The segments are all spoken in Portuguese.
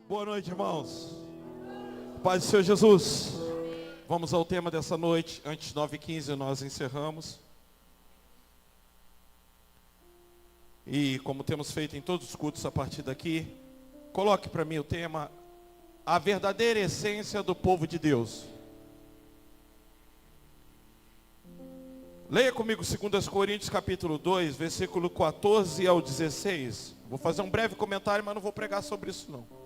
Boa noite, irmãos. Paz do Senhor Jesus. Vamos ao tema dessa noite. Antes de 9h15 nós encerramos. E como temos feito em todos os cultos a partir daqui, coloque para mim o tema: a verdadeira essência do povo de Deus. Leia comigo 2 Coríntios capítulo 2, versículo 14 ao 16. Vou fazer um breve comentário, mas não vou pregar sobre isso não.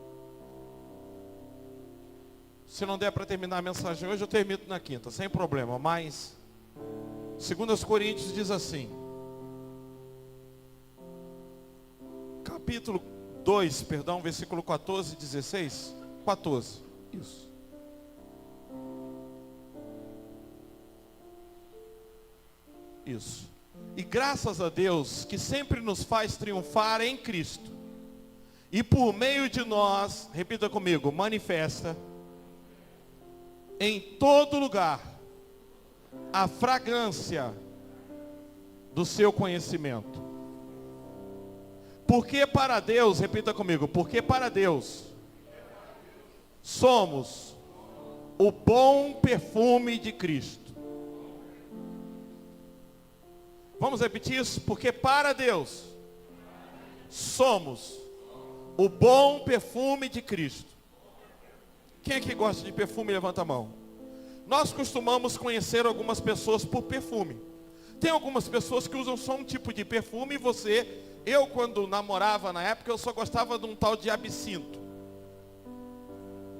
Se não der para terminar a mensagem hoje, eu termino na quinta, sem problema. Mas 2 Coríntios diz assim, capítulo 2, versículo 14 e 16. 14, isso. Isso. E graças a Deus que sempre nos faz triunfar em Cristo. E por meio de nós, repita comigo, manifesta em todo lugar a fragrância do seu conhecimento. Porque para Deus, repita comigo, porque para Deus somos o bom perfume de Cristo. Vamos repetir isso? Porque para Deus somos o bom perfume de Cristo. Quem é que gosta de perfume? Levanta a mão. Nós costumamos conhecer algumas pessoas por perfume. Tem algumas pessoas que usam só um tipo de perfume e eu quando namorava na época, eu só gostava de um tal de absinto.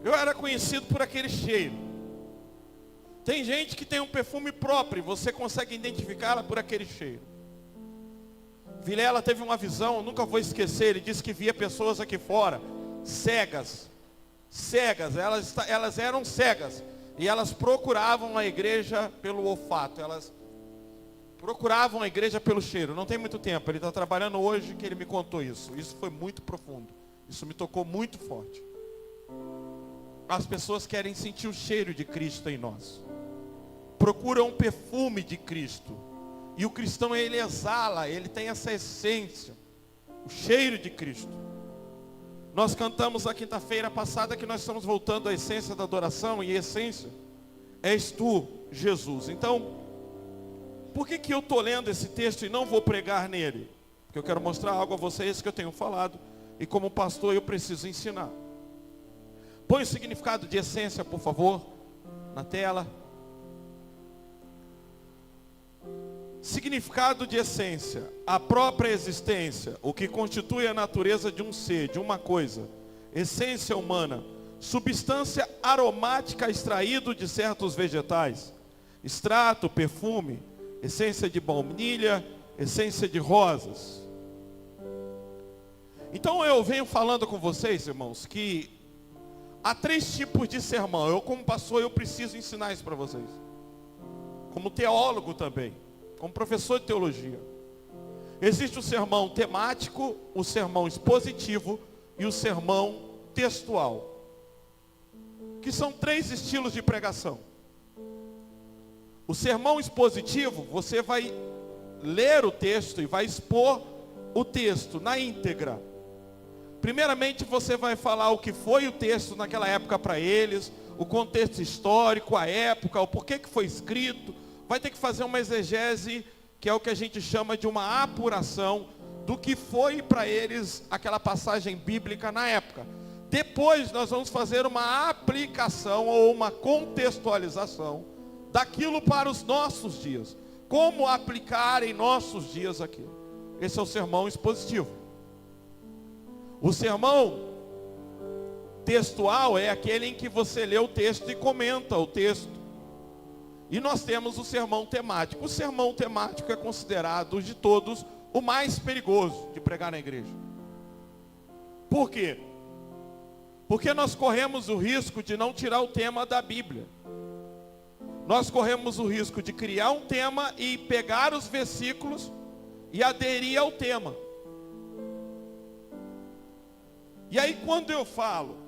Eu era conhecido por aquele cheiro. Tem gente que tem um perfume próprio, você consegue identificá-la por aquele cheiro. Vilela teve uma visão, eu nunca vou esquecer, ele disse que via pessoas aqui fora, cegas, elas eram cegas, e elas procuravam a igreja pelo olfato, elas procuravam a igreja pelo cheiro. Não tem muito tempo, ele está trabalhando hoje que ele me contou isso foi muito profundo, isso me tocou muito forte. As pessoas querem sentir o cheiro de Cristo em nós, procuram um perfume de Cristo, e o cristão ele exala, ele tem essa essência, o cheiro de Cristo. Nós cantamos na quinta-feira passada que nós estamos voltando à essência da adoração, e a essência és tu, Jesus. Então, por que eu estou lendo esse texto e não vou pregar nele? Porque eu quero mostrar algo a vocês que eu tenho falado, e como pastor eu preciso ensinar. Põe o significado de essência, por favor, na tela. Significado de essência: a própria existência, o que constitui a natureza de um ser, de uma coisa. Essência humana, substância aromática extraído de certos vegetais. Extrato, perfume, essência de baunilha, essência de rosas. Então eu venho falando com vocês, irmãos, que há 3 tipos de sermão. Eu como pastor, eu preciso ensinar isso para vocês. Como teólogo também, como professor de teologia. Existe o sermão temático, o sermão expositivo e o sermão textual, que são 3 estilos de pregação. O sermão expositivo, você vai ler o texto e vai expor o texto na íntegra. Primeiramente você vai falar o que foi o texto naquela época para eles, o contexto histórico, a época, o porquê que foi escrito. Vai ter que fazer uma exegese, que é o que a gente chama de uma apuração do que foi para eles aquela passagem bíblica na época. Depois nós vamos fazer uma aplicação ou uma contextualização daquilo para os nossos dias. Como aplicar em nossos dias aquilo. Esse é o sermão expositivo. O sermão textual é aquele em que você lê o texto e comenta o texto. E nós temos o sermão temático. O sermão temático é considerado de todos o mais perigoso de pregar na igreja. Por quê? Porque nós corremos o risco de não tirar o tema da Bíblia. Nós corremos o risco de criar um tema e pegar os versículos e aderir ao tema. E aí quando eu falo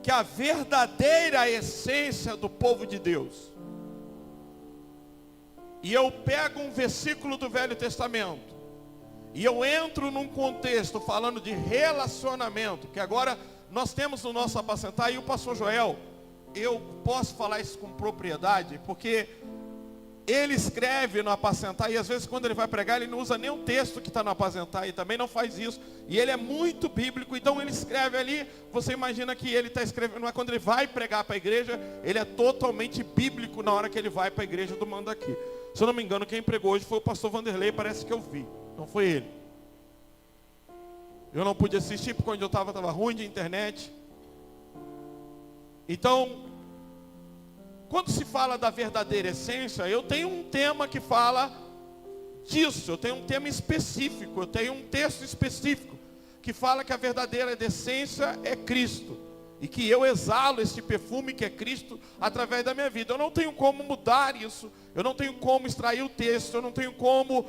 que a verdadeira essência do povo de Deus, e eu pego um versículo do Velho Testamento e eu entro num contexto falando de relacionamento, que agora nós temos no nosso apacentar, e o pastor Joel, eu posso falar isso com propriedade, porque ele escreve no apacentar, e às vezes quando ele vai pregar, ele não usa nem o texto que está no apacentar, e também não faz isso, e ele é muito bíblico, então ele escreve ali, você imagina que ele está escrevendo, mas quando ele vai pregar para a igreja, ele é totalmente bíblico na hora que ele vai para a igreja do Manda Aqui. Se eu não me engano, quem pregou hoje foi o pastor Vanderlei, parece que eu vi, não foi ele. Eu não pude assistir porque onde eu estava ruim de internet. Então, quando se fala da verdadeira essência, eu tenho um tema que fala disso, eu tenho um tema específico, eu tenho um texto específico, que fala que a verdadeira essência é Cristo, e que eu exalo esse perfume que é Cristo através da minha vida. Eu não tenho como mudar isso, eu não tenho como extrair o texto, eu não tenho como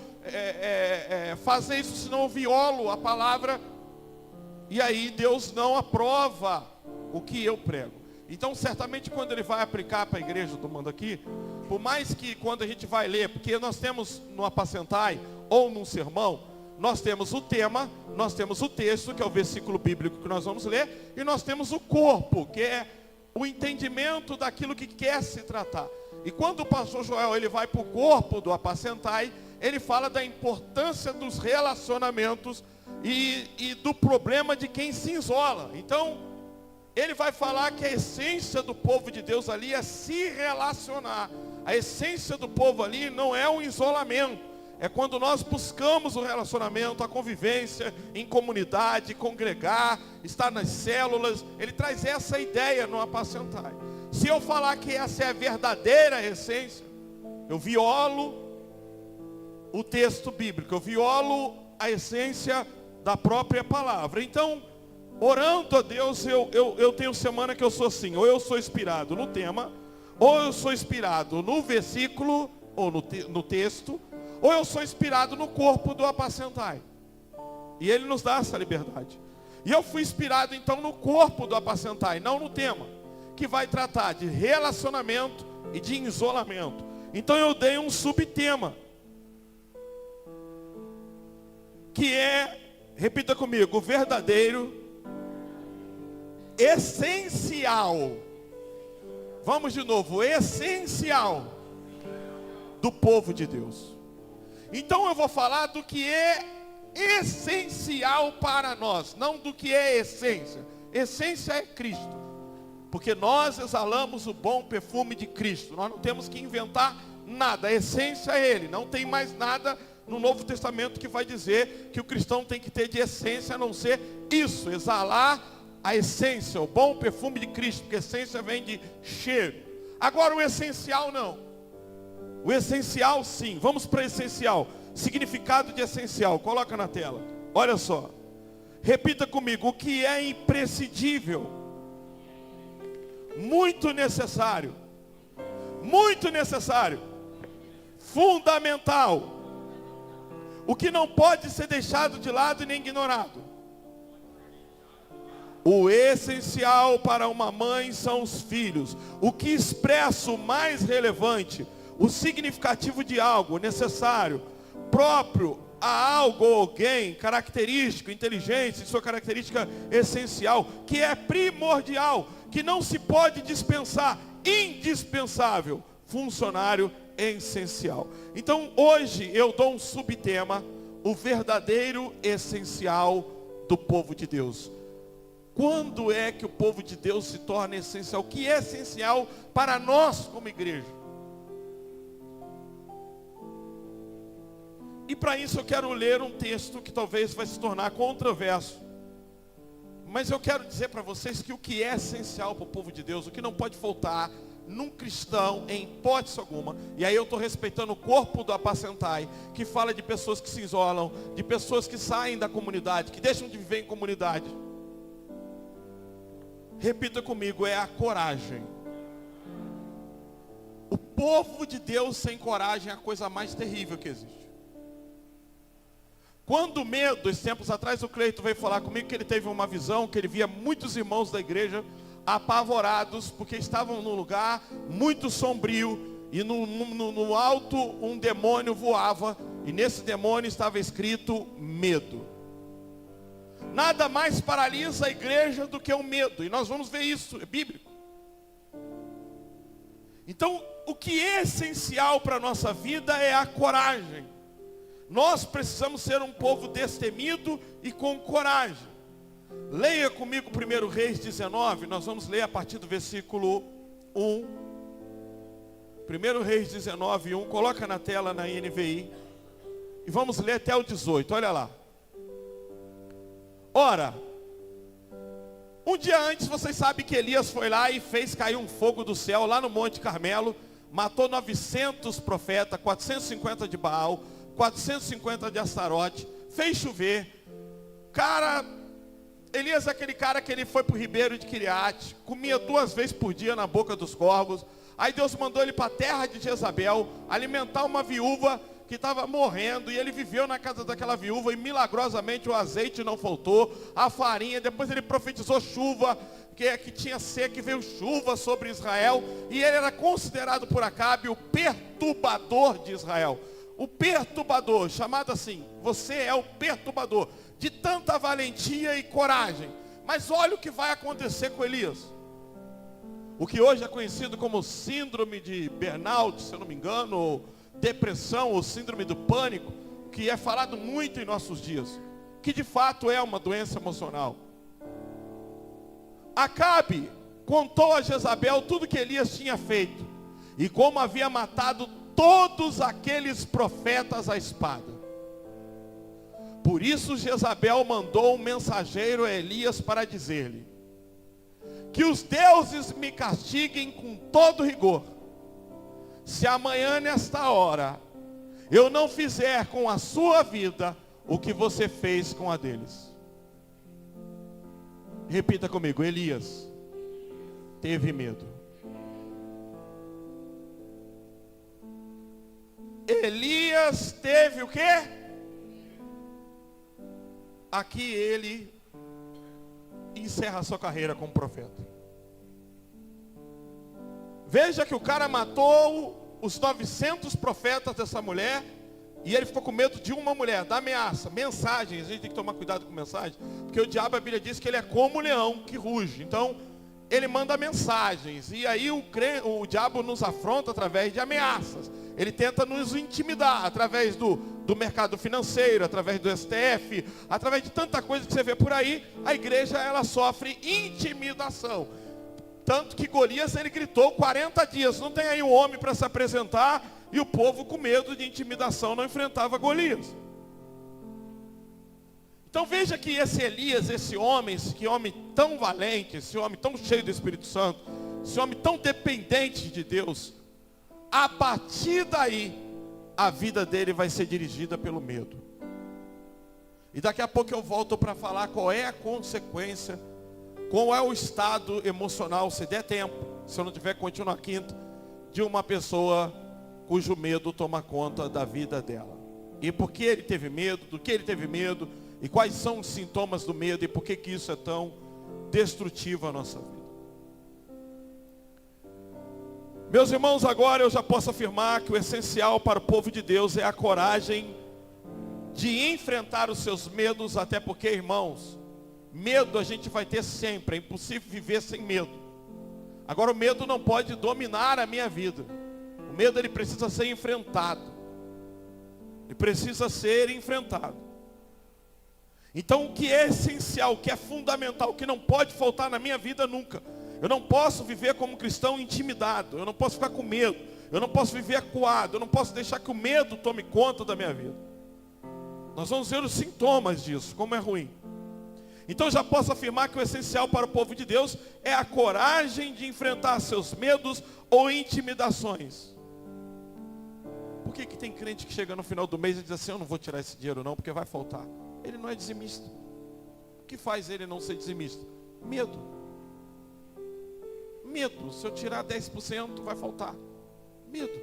fazer isso, senão eu violo a palavra, e aí Deus não aprova o que eu prego. Então, certamente, quando ele vai aplicar para a igreja do Manda Aqui, por mais que quando a gente vai ler, porque nós temos no apacentai ou num sermão, nós temos o tema, nós temos o texto, que é o versículo bíblico que nós vamos ler, e nós temos o corpo, que é o entendimento daquilo que quer se tratar. E quando o pastor Joel ele vai para o corpo do apacentai, ele fala da importância dos relacionamentos e do problema de quem se isola. Então, ele vai falar que a essência do povo de Deus ali é se relacionar. A essência do povo ali não é um isolamento. É quando nós buscamos o relacionamento, a convivência em comunidade, congregar, estar nas células. Ele traz essa ideia no apacentai. Se eu falar que essa é a verdadeira essência, eu violo o texto bíblico, eu violo a essência da própria palavra. Então, orando a Deus, eu tenho semana que eu sou assim, ou eu sou inspirado no tema, ou eu sou inspirado no versículo, ou no texto, ou eu sou inspirado no corpo do apacentai. E ele nos dá essa liberdade. E eu fui inspirado então no corpo do apacentai, não no tema, que vai tratar de relacionamento e de isolamento. Então eu dei um subtema, que é, repita comigo, o verdadeiro essencial. Vamos de novo, essencial do povo de Deus. Então eu vou falar do que é essencial para nós, não do que é essência. Essência é Cristo, porque nós exalamos o bom perfume de Cristo. Nós não temos que inventar nada, a essência é Ele. Não tem mais nada no Novo Testamento que vai dizer que o cristão tem que ter de essência, a não ser isso, exalar a essência, o bom perfume de Cristo, porque a essência vem de cheiro. Agora o essencial não. O essencial sim, vamos para o essencial. Significado de essencial, coloca na tela. Olha só, repita comigo, o que é imprescindível, muito necessário, fundamental, o que não pode ser deixado de lado e nem ignorado. O essencial para uma mãe são os filhos. O que expressa o mais relevante, o significativo de algo necessário, próprio a algo ou alguém, característico, inteligência, sua característica essencial, que é primordial, que não se pode dispensar, indispensável, funcionário essencial. Então hoje eu dou um subtema, o verdadeiro essencial do povo de Deus. Quando é que o povo de Deus se torna essencial? O que é essencial para nós como igreja? E para isso eu quero ler um texto que talvez vai se tornar controverso. Mas eu quero dizer para vocês que o que é essencial para o povo de Deus, o que não pode faltar num cristão em hipótese alguma, e aí eu estou respeitando o corpo do apacentai, que fala de pessoas que se isolam, de pessoas que saem da comunidade, que deixam de viver em comunidade. Repita comigo, é a coragem. O povo de Deus sem coragem é a coisa mais terrível que existe. Quando o medo, esses tempos atrás, o Cleito veio falar comigo que ele teve uma visão, que ele via muitos irmãos da igreja apavorados, porque estavam num lugar muito sombrio, e no alto um demônio voava, E nesse demônio estava escrito medo. Nada mais paralisa a igreja do que o medo. E nós vamos ver isso, é bíblico. Então, o que é essencial para a nossa vida é a coragem. Nós precisamos ser um povo destemido e com coragem. Leia comigo 1 Reis 19, nós vamos ler a partir do versículo 1. 1 Reis 19, 1, coloca na tela na NVI. E vamos ler até o 18, olha lá. Ora, um dia antes vocês sabem que Elias foi lá e fez cair um fogo do céu lá no Monte Carmelo. Matou 900 profetas, 450 de Baal, 450 de Astarote. Fez chover. Cara, Elias é aquele cara que ele foi para o ribeiro de Quiriate. Comia 2 vezes por dia na boca dos corvos. Aí Deus mandou ele para a terra de Jezabel alimentar uma viúva que estava morrendo, e ele viveu na casa daquela viúva, e milagrosamente o azeite não faltou, a farinha, depois ele profetizou chuva, que tinha seca, e veio chuva sobre Israel, e ele era considerado por Acabe o perturbador de Israel. O perturbador, chamado assim, você é o perturbador, de tanta valentia e coragem. Mas olha o que vai acontecer com Elias. O que hoje é conhecido como síndrome de burnout, se eu não me engano, ou depressão ou síndrome do pânico, que é falado muito em nossos dias, que de fato é uma doença emocional. Acabe contou a Jezabel tudo que Elias tinha feito, e como havia matado todos aqueles profetas à espada. Por isso Jezabel mandou um mensageiro a Elias para dizer-lhe: que os deuses me castiguem com todo rigor, se amanhã nesta hora eu não fizer com a sua vida o que você fez com a deles. Repita comigo: Elias teve medo. Elias teve o quê? Aqui ele encerra a sua carreira como profeta. Veja que o cara matou os 900 profetas dessa mulher, e ele ficou com medo de uma mulher, da ameaça, mensagens. A gente tem que tomar cuidado com mensagens, porque o diabo, a Bíblia diz que ele é como um leão que ruge. Então, ele manda mensagens, e aí o diabo nos afronta através de ameaças. Ele tenta nos intimidar, através do mercado financeiro, através do STF, através de tanta coisa que você vê por aí. A igreja, ela sofre intimidação. Tanto que Golias, ele gritou 40 dias. Não tem aí um homem para se apresentar, e o povo com medo de intimidação não enfrentava Golias. Então veja que esse Elias, esse homem tão valente, esse homem tão cheio do Espírito Santo, esse homem tão dependente de Deus, a partir daí, a vida dele vai ser dirigida pelo medo. E daqui a pouco eu volto para falar qual é a consequência, qual é o estado emocional, se der tempo, se eu não tiver, continuo a quinta, de uma pessoa cujo medo toma conta da vida dela. E por que ele teve medo, do que ele teve medo, e quais são os sintomas do medo, e por que isso é tão destrutivo à nossa vida. Meus irmãos, agora eu já posso afirmar que o essencial para o povo de Deus é a coragem de enfrentar os seus medos, até porque, irmãos, medo a gente vai ter sempre, é impossível viver sem medo. Agora o medo não pode dominar a minha vida. O medo, ele precisa ser enfrentado. Ele precisa ser enfrentado. Então o que é essencial, o que é fundamental, o que não pode faltar na minha vida nunca. Eu não posso viver como cristão intimidado, eu não posso ficar com medo, eu não posso viver acuado, eu não posso deixar que o medo tome conta da minha vida. Nós vamos ver os sintomas disso, como é ruim. Então eu já posso afirmar que o essencial para o povo de Deus é a coragem de enfrentar seus medos ou intimidações. Por que tem crente que chega no final do mês e diz assim: eu não vou tirar esse dinheiro não, porque vai faltar? Ele não é dizimista. O que faz ele não ser dizimista? Medo. Medo. Se eu tirar 10%, vai faltar. Medo.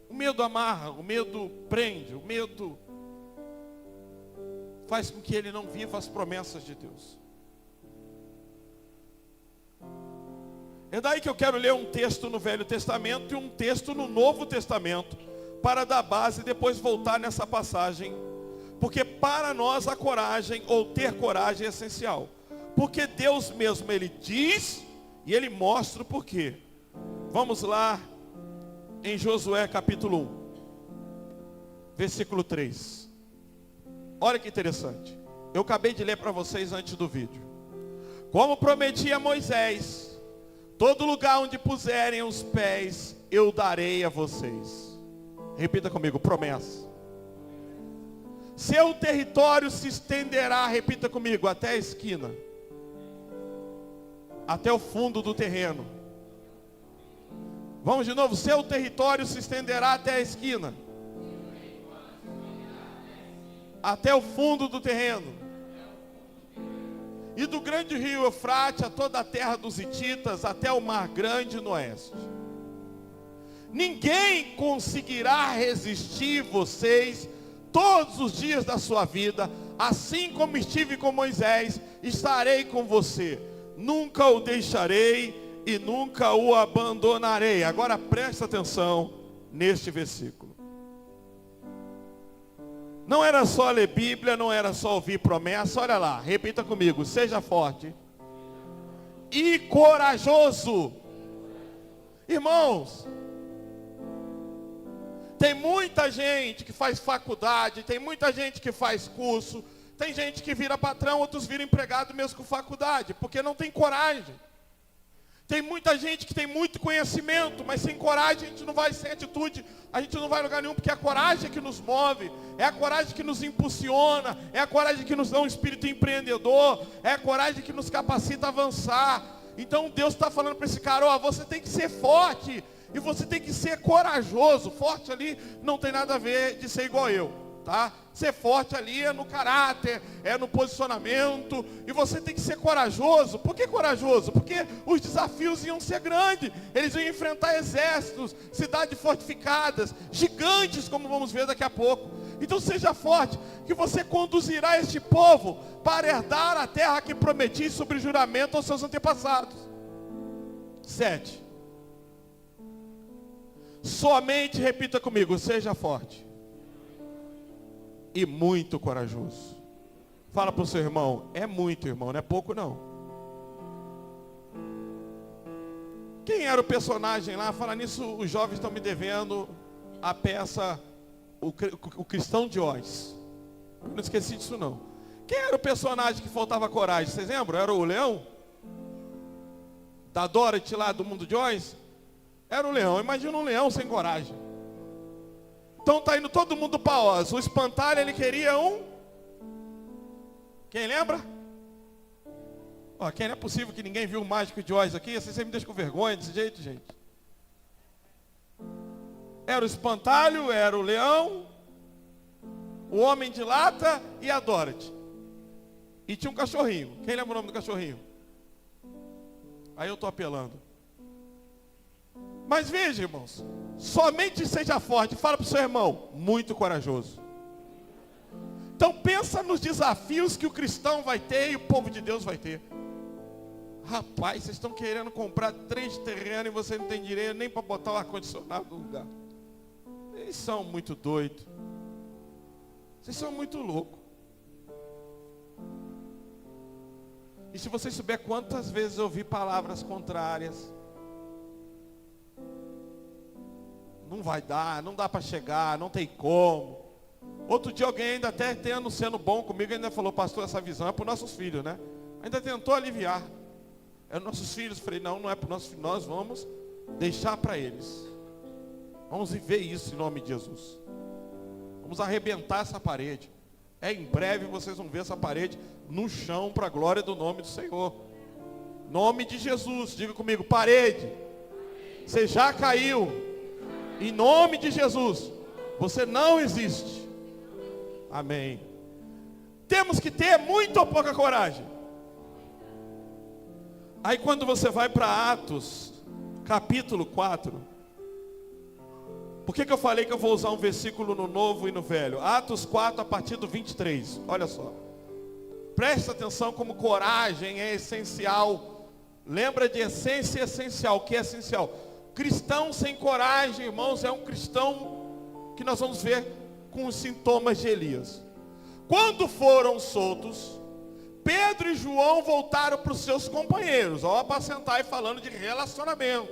O medo amarra, o medo prende, o medo faz com que ele não viva as promessas de Deus. É daí que eu quero ler um texto no Velho Testamento e um texto no Novo Testamento, para dar base e depois voltar nessa passagem. Porque para nós a coragem, ou ter coragem, é essencial. Porque Deus mesmo, Ele diz e Ele mostra o porquê. Vamos lá em Josué capítulo 1, versículo 3. Olha que interessante. Eu acabei de ler para vocês antes do vídeo. Como prometi a Moisés, todo lugar onde puserem os pés, eu darei a vocês. Repita comigo, promessa. Seu território se estenderá, repita comigo, até a esquina. Até o fundo do terreno. Vamos de novo. Seu território se estenderá até a esquina. Até o fundo do terreno. E do grande rio Eufrate a toda a terra dos hititas, até o mar grande no oeste. Ninguém conseguirá resistir vocês todos os dias da sua vida. Assim como estive com Moisés, estarei com você. Nunca o deixarei e nunca o abandonarei. Agora presta atenção neste versículo. Não era só ler Bíblia, não era só ouvir promessa. Olha lá, repita comigo. Seja forte e corajoso. Irmãos, tem muita gente que faz faculdade, tem muita gente que faz curso, tem gente que vira patrão, outros viram empregado mesmo com faculdade, porque não tem coragem. Tem muita gente que tem muito conhecimento, mas sem coragem a gente não vai, sem atitude, a gente não vai a lugar nenhum, porque é a coragem que nos move, é a coragem que nos impulsiona, é a coragem que nos dá um espírito empreendedor, é a coragem que nos capacita a avançar. Então Deus está falando para esse cara, ó, você tem que ser forte, e você tem que ser corajoso. Forte ali não tem nada a ver de ser igual eu, tá? Ser forte ali é no caráter, é no posicionamento, e você tem que ser corajoso. Por que corajoso? Porque os desafios iam ser grandes, eles iam enfrentar exércitos, cidades fortificadas, gigantes, como vamos ver daqui a pouco. Então seja forte, que você conduzirá este povo para herdar a terra que prometi sobre juramento aos seus antepassados. 7. Somente, repita comigo, seja forte e muito corajoso. Fala para o seu irmão, é muito, irmão, não é pouco não. Quem era o personagem lá? Fala nisso, os jovens estão me devendo a peça o Cristão de Oz. Eu não esqueci disso não. Quem era o personagem que faltava coragem? Vocês lembram? Era o leão? Da Dorothy lá do mundo de Oz? Era o leão. Imagina um leão sem coragem. Então está indo todo mundo para Oz. O espantalho, ele queria um... Quem lembra? Ó, quem não é possível que ninguém viu o Mágico de Oz aqui? Você sempre me deixa com vergonha desse jeito, gente. Era o espantalho, era o leão, o homem de lata e a Dorothy. E tinha um cachorrinho. Quem lembra o nome do cachorrinho? Aí eu estou apelando. Mas veja, irmãos, somente seja forte. Fala para o seu irmão, muito corajoso. Então pensa nos desafios que o cristão vai ter e o povo de Deus vai ter. Rapaz, vocês estão querendo comprar 3 terrenos e você não tem dinheiro nem para botar o ar-condicionado no lugar. Eles são muito doidos. Vocês são muito loucos. E se você souber quantas vezes eu ouvi palavras contrárias, não vai dar, não dá para chegar, não tem como. Outro dia alguém ainda até sendo bom comigo, ainda falou, pastor, essa visão é para os nossos filhos, né? Ainda tentou aliviar. É os nossos filhos. Falei, não é para os nossos filhos, nós vamos deixar para eles. Vamos viver isso em nome de Jesus. Vamos arrebentar essa parede. Em breve vocês vão ver essa parede no chão para a glória do nome do Senhor. Nome de Jesus, diga comigo, parede. Você já caiu. Em nome de Jesus, você não existe. Amém. Temos que ter muita ou pouca coragem. Aí quando você vai para Atos, capítulo 4. Por que eu falei que eu vou usar um versículo no Novo e no Velho? Atos 4, a partir do 23. Olha só. Presta atenção como coragem é essencial. Lembra de essência essencial. O que é essencial? Cristão sem coragem, irmãos, é um cristão que nós vamos ver com os sintomas de Elias. Quando foram soltos, Pedro e João voltaram para os seus companheiros. Ó, apacentar e falando de relacionamento,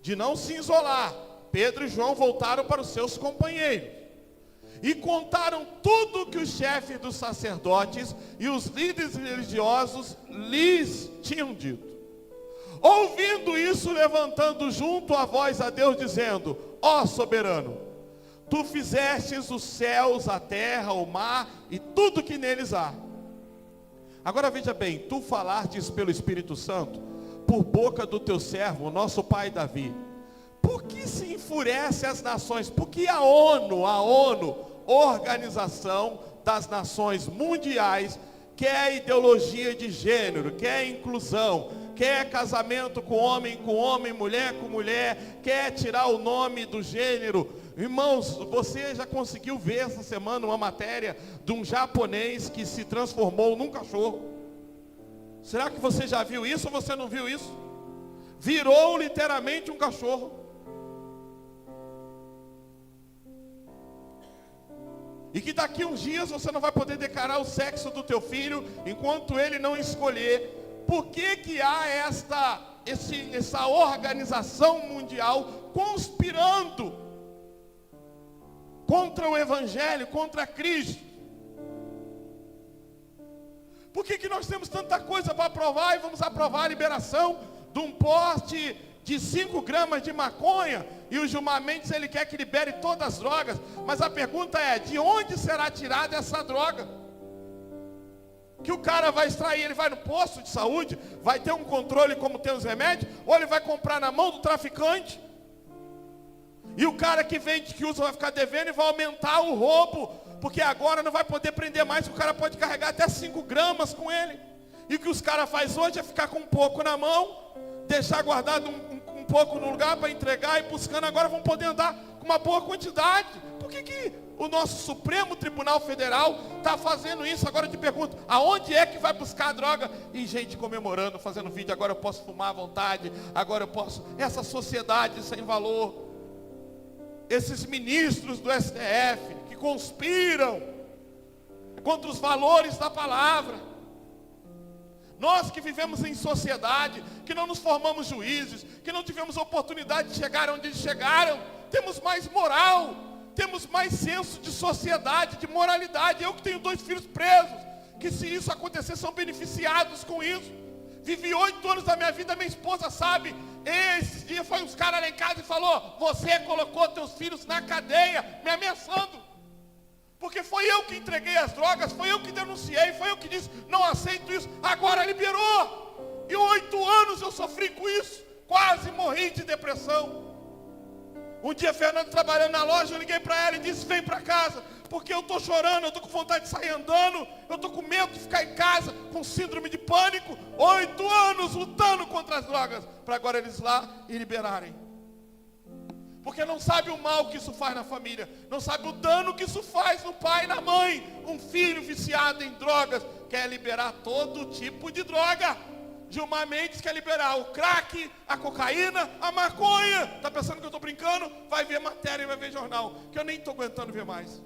de não se isolar. Pedro e João voltaram para os seus companheiros e contaram tudo que os chefes dos sacerdotes e os líderes religiosos lhes tinham dito. Ouvindo isso, levantando junto a voz a Deus, dizendo: ó soberano, tu fizestes os céus, a terra, o mar e tudo que neles há. Agora veja bem, tu falastes pelo Espírito Santo, por boca do teu servo, o nosso pai Davi. Por que se enfurece as nações? Porque a ONU, Organização das Nações Mundiais, quer ideologia de gênero, quer inclusão, quer casamento com homem, mulher com mulher, quer tirar o nome do gênero. Irmãos, você já conseguiu ver essa semana uma matéria de um japonês que se transformou num cachorro? Será que você já viu isso ou você não viu isso? Virou literalmente um cachorro. E que daqui uns dias você não vai poder declarar o sexo do teu filho enquanto ele não escolher. Por que há essa organização mundial conspirando contra o Evangelho, contra Cristo? Por que nós temos tanta coisa para aprovar e vamos aprovar a liberação de um porte de 5 gramas de maconha, e o Gilmar Mendes ele quer que libere todas as drogas? Mas a pergunta é, de onde será tirada essa droga? Que o cara vai extrair, ele vai no posto de saúde, vai ter um controle como tem os remédios, ou ele vai comprar na mão do traficante? E o cara que vende, que usa, vai ficar devendo e vai aumentar o roubo, porque agora não vai poder prender mais, o cara pode carregar até 5 gramas com ele. E o que os caras fazem hoje é ficar com um pouco na mão, deixar guardado um pouco no lugar para entregar e buscando, agora vão poder andar com uma boa quantidade. Por que o nosso Supremo Tribunal Federal está fazendo isso? Agora eu te pergunto, aonde é que vai buscar a droga? E gente comemorando, fazendo vídeo, agora eu posso fumar à vontade, agora eu posso. Essa sociedade sem valor, esses ministros do STF que conspiram contra os valores da palavra. Nós que vivemos em sociedade, que não nos formamos juízes, que não tivemos oportunidade de chegar onde eles chegaram, temos mais moral, temos mais senso de sociedade, de moralidade. Eu que tenho 2 filhos presos, que se isso acontecer são beneficiados com isso. Vivi 8 anos da minha vida, minha esposa sabe. Esse dia foi uns caras lá em casa e falou: você colocou teus filhos na cadeia, me ameaçando. Porque foi eu que entreguei as drogas, foi eu que denunciei, foi eu que disse: não aceito isso, agora liberou. E 8 anos eu sofri com isso, quase morri de depressão. Um dia, Fernando trabalhando na loja, eu liguei para ela e disse: vem para casa, porque eu estou chorando, eu estou com vontade de sair andando, eu estou com medo de ficar em casa, com síndrome de pânico. 8 anos lutando contra as drogas, para agora eles lá e liberarem. Porque não sabe o mal que isso faz na família, não sabe o dano que isso faz no pai e na mãe. Um filho viciado em drogas quer liberar todo tipo de droga. Gilmar Mendes quer liberar o crack, a cocaína, a maconha. Está pensando que eu estou brincando? Vai ver matéria e vai ver jornal, que eu nem estou aguentando ver mais.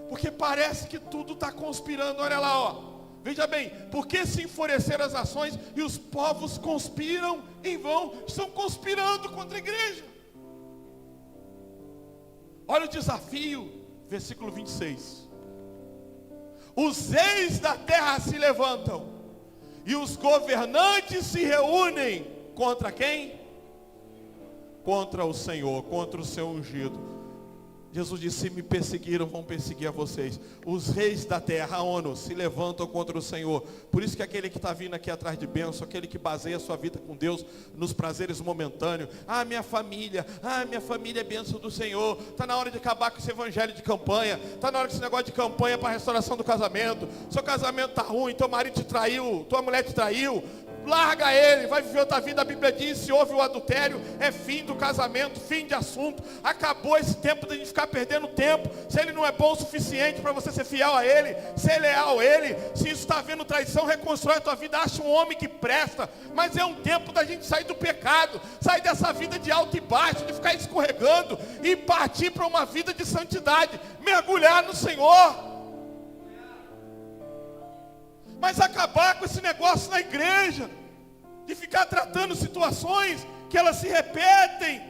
Porque parece que tudo está conspirando. Olha lá, ó. Veja bem, porque se enfureceram as ações e os povos conspiram em vão, estão conspirando contra a igreja. Olha o desafio, versículo 26. Os reis da terra se levantam, e os governantes se reúnem contra quem? Contra o Senhor, contra o seu ungido. Jesus disse: se me perseguiram, vão perseguir a vocês. Os reis da terra, a ONU, se levantam contra o Senhor. Por isso que aquele que está vindo aqui atrás de bênção, aquele que baseia a sua vida com Deus nos prazeres momentâneos: minha família é bênção do Senhor. Está na hora de acabar com esse evangelho de campanha. Está na hora desse negócio de campanha para a restauração do casamento. Seu casamento está ruim, teu marido te traiu, tua mulher te traiu. larga ele, vai viver outra vida. A Bíblia diz, se houve o adultério, é fim do casamento, fim de assunto. Acabou esse tempo de a gente ficar perdendo tempo. Se ele não é bom o suficiente para você ser fiel a ele, ser leal a ele, se isso está havendo traição, reconstrói a tua vida, acha um homem que presta. Mas é um tempo da gente sair do pecado, sair dessa vida de alto e baixo, de ficar escorregando e partir para uma vida de santidade, mergulhar no Senhor. Mas acabar com esse negócio na igreja, de ficar tratando situações que elas se repetem.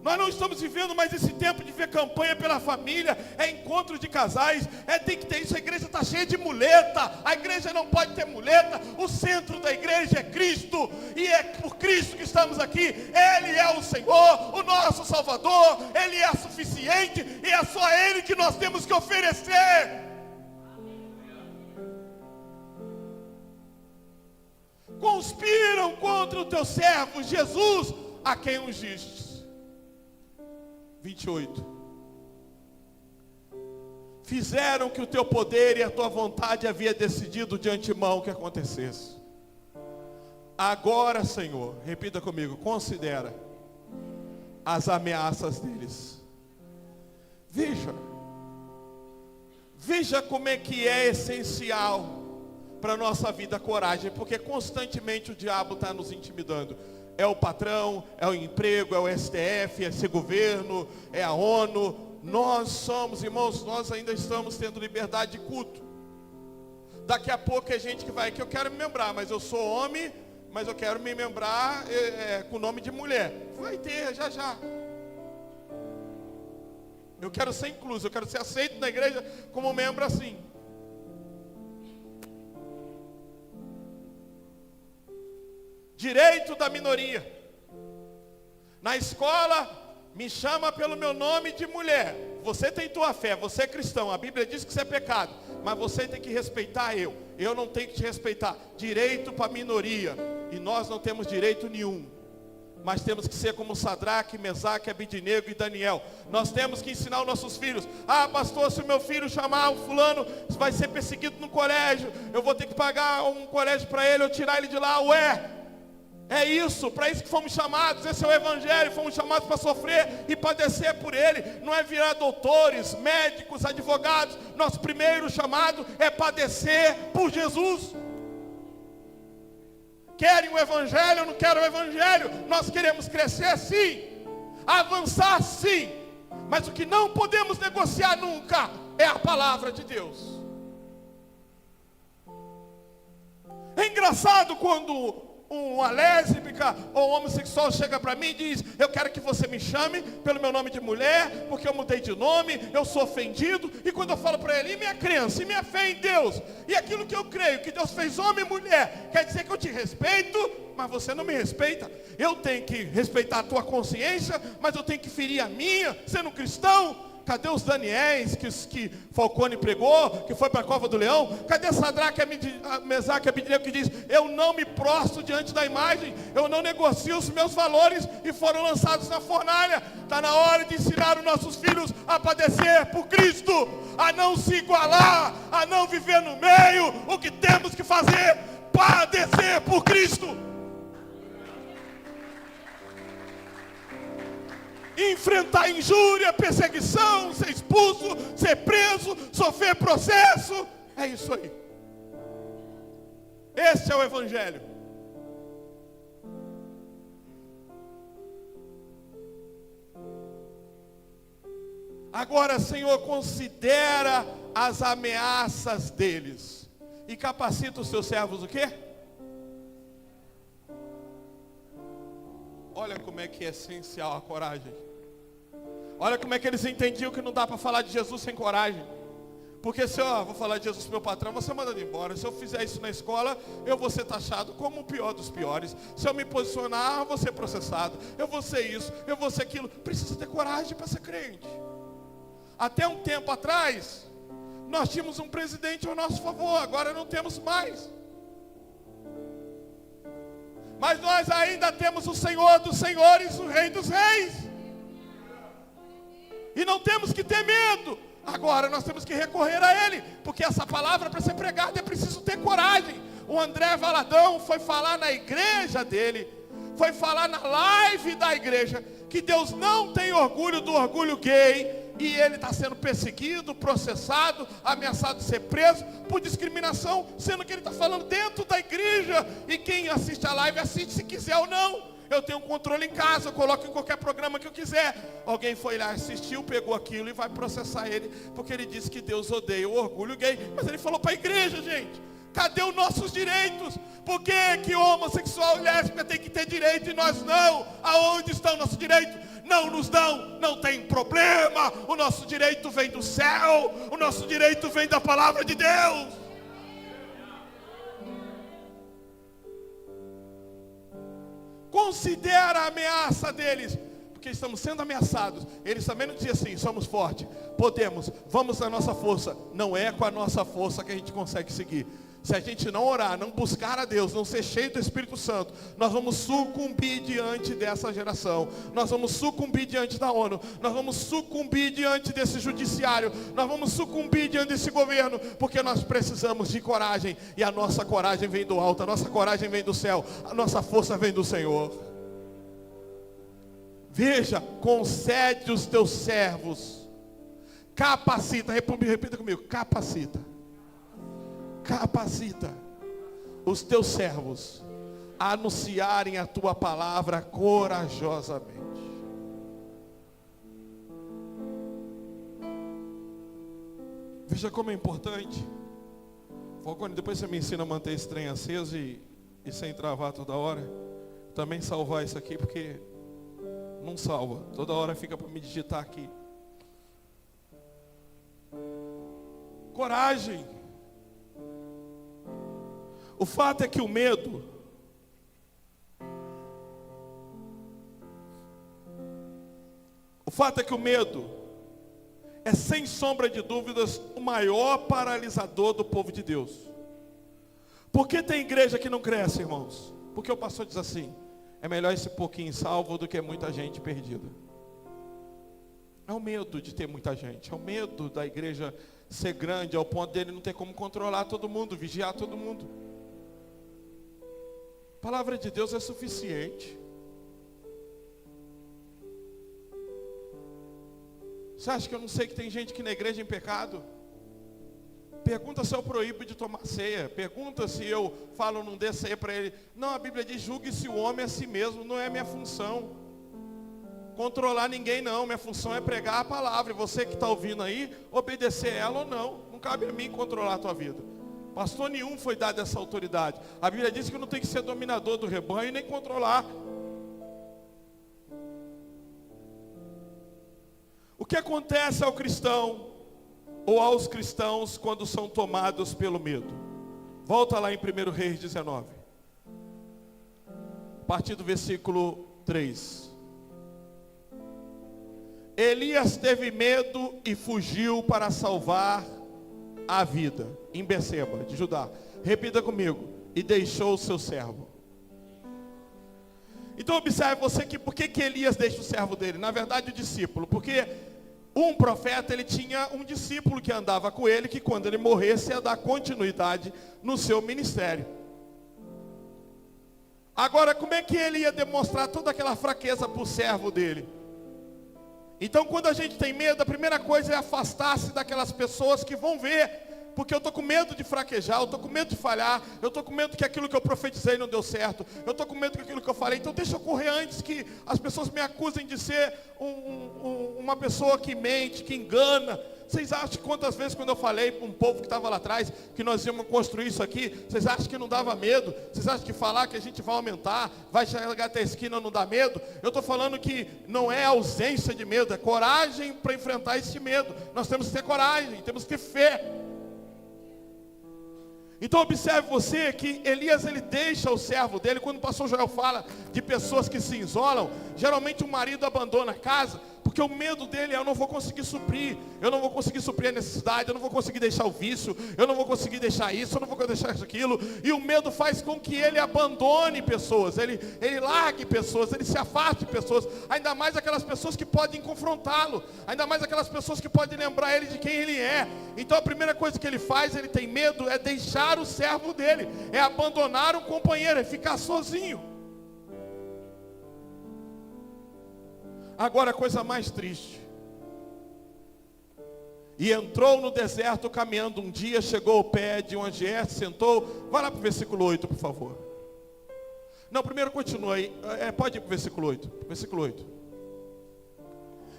Nós não estamos vivendo mais esse tempo de ver campanha pela família, é encontro de casais, tem que ter isso. A igreja está cheia de muleta, a igreja não pode ter muleta. O centro da igreja é Cristo, e é por Cristo que estamos aqui. Ele é o Senhor, o nosso Salvador, Ele é suficiente, e é só Ele que nós temos que oferecer. Conspiram contra o teu servo Jesus, a quem ungiste. 28. Fizeram que o teu poder e a tua vontade havia decidido de antemão que acontecesse. Agora, Senhor, repita comigo, considera as ameaças deles. Veja como é que é essencial para a nossa vida a coragem, porque constantemente o diabo está nos intimidando. É o patrão, é o emprego, é o STF, é esse governo, é a ONU. Nós somos, irmãos, nós ainda estamos tendo liberdade de culto. Daqui a pouco é gente que eu quero me membrar, mas eu sou homem, mas eu quero me membrar com o nome de mulher. Vai ter, já. Eu quero ser incluso, eu quero ser aceito na igreja como membro assim. Direito da minoria. Na escola, me chama pelo meu nome de mulher. Você tem tua fé, você é cristão. A Bíblia diz que isso é pecado, mas você tem que respeitar eu. Eu não tenho que te respeitar. Direito para a minoria. E nós não temos direito nenhum. Mas temos que ser como Sadraque, Mesaque, Abidnego e Daniel. Nós temos que ensinar os nossos filhos. Ah, pastor, se o meu filho chamar o fulano, vai ser perseguido no colégio. Eu vou ter que pagar um colégio para ele, ou tirar ele de lá. Ué! É isso, para isso que fomos chamados. Esse é o Evangelho, fomos chamados para sofrer e padecer por Ele. Não é virar doutores, médicos, advogados. Nosso primeiro chamado é padecer por Jesus. Querem o Evangelho ou não querem o Evangelho? Nós queremos crescer sim, avançar sim, mas o que não podemos negociar nunca é a palavra de Deus. É engraçado quando uma lésbica ou um homossexual chega para mim e diz: eu quero que você me chame pelo meu nome de mulher, porque eu mudei de nome, eu sou ofendido. E quando eu falo para ele, e minha crença, e minha fé em Deus, e aquilo que eu creio, que Deus fez homem e mulher, quer dizer que eu te respeito, mas você não me respeita. Eu tenho que respeitar a tua consciência, mas eu tenho que ferir a minha, sendo cristão. Cadê os Daniéis que Falcone pregou, que foi para a cova do leão? Cadê Sadraque, Mesaque e Abidnego que diz: eu não me prostro diante da imagem, eu não negocio os meus valores, e foram lançados na fornalha? Está na hora de ensinar os nossos filhos a padecer por Cristo, a não se igualar, a não viver no meio. O que temos que fazer? Padecer por Cristo. Enfrentar injúria, perseguição, ser expulso, ser preso, sofrer processo. É isso aí. Esse é o Evangelho. Agora, Senhor, considera as ameaças deles e capacita os seus servos o quê? Olha como é que é essencial a coragem. Olha como é que eles entendiam que não dá para falar de Jesus sem coragem. Porque se eu vou falar de Jesus para o meu patrão, você manda ele embora. Se eu fizer isso na escola, eu vou ser taxado como o pior dos piores. Se eu me posicionar, eu vou ser processado. Eu vou ser isso, eu vou ser aquilo. Precisa ter coragem para ser crente. Até um tempo atrás, nós tínhamos um presidente ao nosso favor. Agora não temos mais. Mas nós ainda temos o Senhor dos Senhores, o Rei dos Reis. E não temos que ter medo. Agora nós temos que recorrer a Ele. Porque essa palavra, para ser pregada, é preciso ter coragem. O André Valadão foi falar na igreja dele, foi falar na live da igreja, que Deus não tem orgulho do orgulho gay, e ele está sendo perseguido, processado, ameaçado de ser preso por discriminação, sendo que ele está falando dentro da igreja, e quem assiste a live assiste se quiser ou não. Eu tenho um controle em casa, eu coloco em qualquer programa que eu quiser. Alguém foi lá, assistiu, pegou aquilo e vai processar ele, porque ele disse que Deus odeia o orgulho gay. Mas ele falou para a igreja, gente, cadê os nossos direitos? Por que homossexual e lésbica tem que ter direito e nós não? Aonde está o nosso direito? Não nos dão, não tem problema. O nosso direito vem do céu, o nosso direito vem da palavra de Deus. Considera a ameaça deles, porque estamos sendo ameaçados. Eles também não diziam assim: somos fortes, podemos, vamos na nossa força. Não é com a nossa força que a gente consegue seguir. Se a gente não orar, não buscar a Deus, não ser cheio do Espírito Santo, nós vamos sucumbir diante dessa geração. Nós vamos sucumbir diante da ONU. Nós vamos sucumbir diante desse judiciário. Nós vamos sucumbir diante desse governo, porque nós precisamos de coragem. E a nossa coragem vem do alto, a nossa coragem vem do céu, a nossa força vem do Senhor. Veja, concede os teus servos, capacita, repita comigo, capacita os teus servos a anunciarem a tua palavra corajosamente. Veja como é importante. Falcone, depois você me ensina a manter esse trem aceso e sem travar toda hora. Também salvar isso aqui, porque não salva. Toda hora fica para me digitar aqui. Coragem. O fato é que o medo é, sem sombra de dúvidas, o maior paralisador do povo de Deus. Por que tem igreja que não cresce, irmãos? Porque o pastor diz assim: é melhor esse pouquinho salvo do que muita gente perdida. É o medo de ter muita gente, é o medo da igreja ser grande ao ponto dele não ter como controlar todo mundo, vigiar todo mundo. A palavra de Deus é suficiente. Você acha que eu não sei que tem gente que na igreja é em pecado? Pergunta se eu proíbo de tomar ceia. Pergunta se eu falo não dê ceia para ele. Não, a Bíblia diz: julgue-se o homem a si mesmo. Não é minha função controlar ninguém, não. Minha função é pregar a palavra. E você que está ouvindo aí, obedecer ela ou não. Não cabe a mim controlar a tua vida. Pastor nenhum foi dado essa autoridade. A Bíblia diz que eu não tenho que ser dominador do rebanho nem controlar. O que acontece ao cristão ou aos cristãos quando são tomados pelo medo? Volta lá em 1 Reis 19, a partir do versículo 3. Elias teve medo e fugiu para salvar a vida em Beceba de Judá. Repita comigo: e deixou o seu servo. Então observe você que por que Elias deixa o servo dele? Na verdade o discípulo, porque um profeta, ele tinha um discípulo que andava com ele, que quando ele morresse ia dar continuidade no seu ministério. Agora, como é que ele ia demonstrar toda aquela fraqueza para o servo dele? Então, quando a gente tem medo, a primeira coisa é afastar-se daquelas pessoas que vão ver. Porque eu estou com medo de fraquejar, eu estou com medo de falhar, eu estou com medo que aquilo que eu profetizei não deu certo, eu estou com medo que aquilo que eu falei, então deixa eu correr antes que as pessoas me acusem de ser uma pessoa que mente, que engana. Vocês acham quantas vezes quando eu falei para um povo que estava lá atrás, que nós íamos construir isso aqui, vocês acham que não dava medo? Vocês acham que falar que a gente vai aumentar, vai chegar até a esquina não dá medo? Eu estou falando que não é ausência de medo, é coragem para enfrentar esse medo. Nós temos que ter coragem, temos que ter fé. Então observe você que Elias, ele deixa o servo dele. Quando o pastor Joel fala de pessoas que se isolam, geralmente o marido abandona a casa, porque Porque o medo dele é: eu não vou conseguir suprir a necessidade, eu não vou conseguir deixar o vício, eu não vou conseguir deixar isso, eu não vou conseguir deixar aquilo. E o medo faz com que ele abandone pessoas, ele largue pessoas, ele se afaste de pessoas, ainda mais aquelas pessoas que podem confrontá-lo, ainda mais aquelas pessoas que podem lembrar ele de quem ele é. Então a primeira coisa que ele faz, ele tem medo, é deixar o servo dele, é abandonar um companheiro, é ficar sozinho. Agora a coisa mais triste: e entrou no deserto caminhando um dia, chegou ao pé de onde sentou. Vai lá para o versículo 8, por favor. Não, primeiro continua aí, pode ir para o versículo 8. Versículo 8.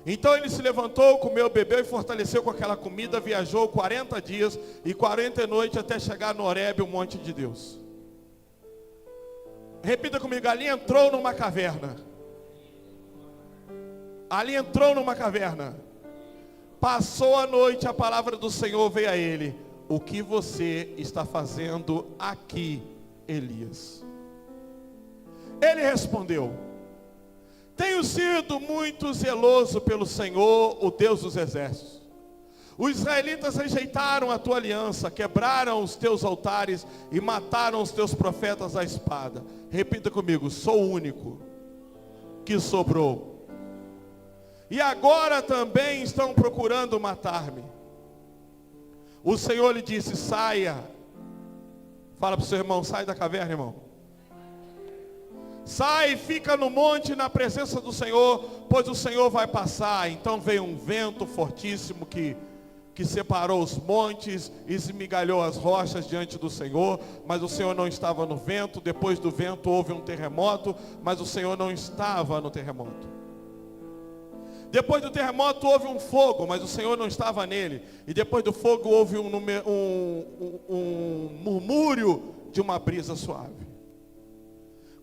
Então ele se levantou, comeu, bebeu e fortaleceu com aquela comida, viajou 40 dias e 40 noites até chegar no Horebe, o monte de Deus. Repita comigo: ali entrou numa caverna. Ali entrou numa caverna. Passou a noite, a palavra do Senhor veio a ele: o que você está fazendo aqui, Elias? Ele respondeu: tenho sido muito zeloso pelo Senhor, o Deus dos exércitos. Os israelitas rejeitaram a tua aliança, quebraram os teus altares e mataram os teus profetas à espada. Repita comigo: sou o único que sobrou. E agora também estão procurando matar-me. O Senhor lhe disse: saia. Fala para o seu irmão: sai da caverna, irmão. Sai e fica no monte na presença do Senhor, pois o Senhor vai passar. Então veio um vento fortíssimo que separou os montes e esmigalhou as rochas diante do Senhor, mas o Senhor não estava no vento. Depois do vento houve um terremoto, mas o Senhor não estava no terremoto. Depois do terremoto houve um fogo, mas o Senhor não estava nele. E depois do fogo houve um murmúrio de uma brisa suave.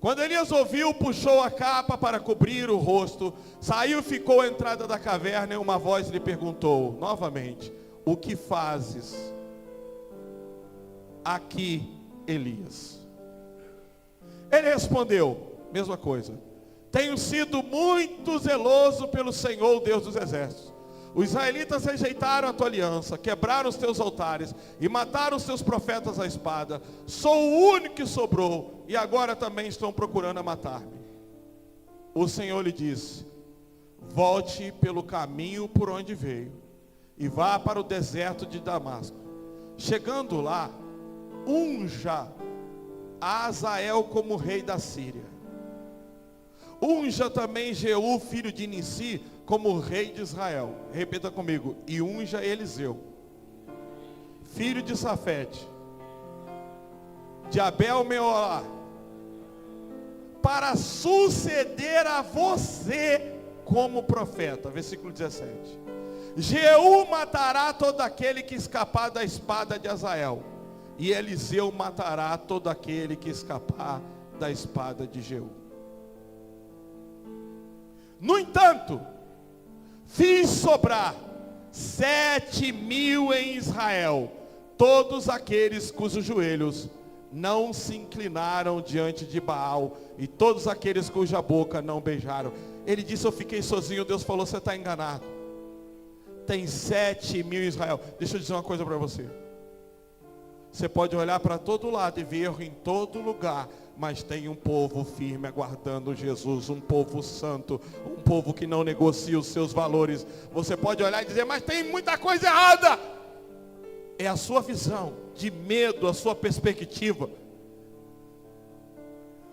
Quando Elias ouviu, puxou a capa para cobrir o rosto, saiu e ficou à entrada da caverna, e uma voz lhe perguntou novamente: o que fazes aqui, Elias? Ele respondeu: mesma coisa. Tenho sido muito zeloso pelo Senhor, o Deus dos exércitos. Os israelitas rejeitaram a tua aliança, quebraram os teus altares e mataram os teus profetas à espada. Sou o único que sobrou e agora também estão procurando matar-me. O Senhor lhe disse: volte pelo caminho por onde veio e vá para o deserto de Damasco. Chegando lá, unja Azael como rei da Síria. Unja também Jeú, filho de Nissi, como rei de Israel. Repita comigo: e unja Eliseu, filho de Safete, de Abel-Meolá, para suceder a você como profeta. Versículo 17. Jeú matará todo aquele que escapar da espada de Azael, e Eliseu matará todo aquele que escapar da espada de Jeú. No entanto, fiz sobrar 7.000 em Israel, todos aqueles cujos joelhos não se inclinaram diante de Baal, e todos aqueles cuja boca não beijaram. Ele disse: eu fiquei sozinho. Deus falou: você está enganado. Tem 7.000 em Israel. Deixa eu dizer uma coisa para você. Você pode olhar para todo lado e ver erro em todo lugar, mas tem um povo firme aguardando Jesus, um povo santo, um povo que não negocia os seus valores. Você pode olhar e dizer: mas tem muita coisa errada. É a sua visão de medo, a sua perspectiva.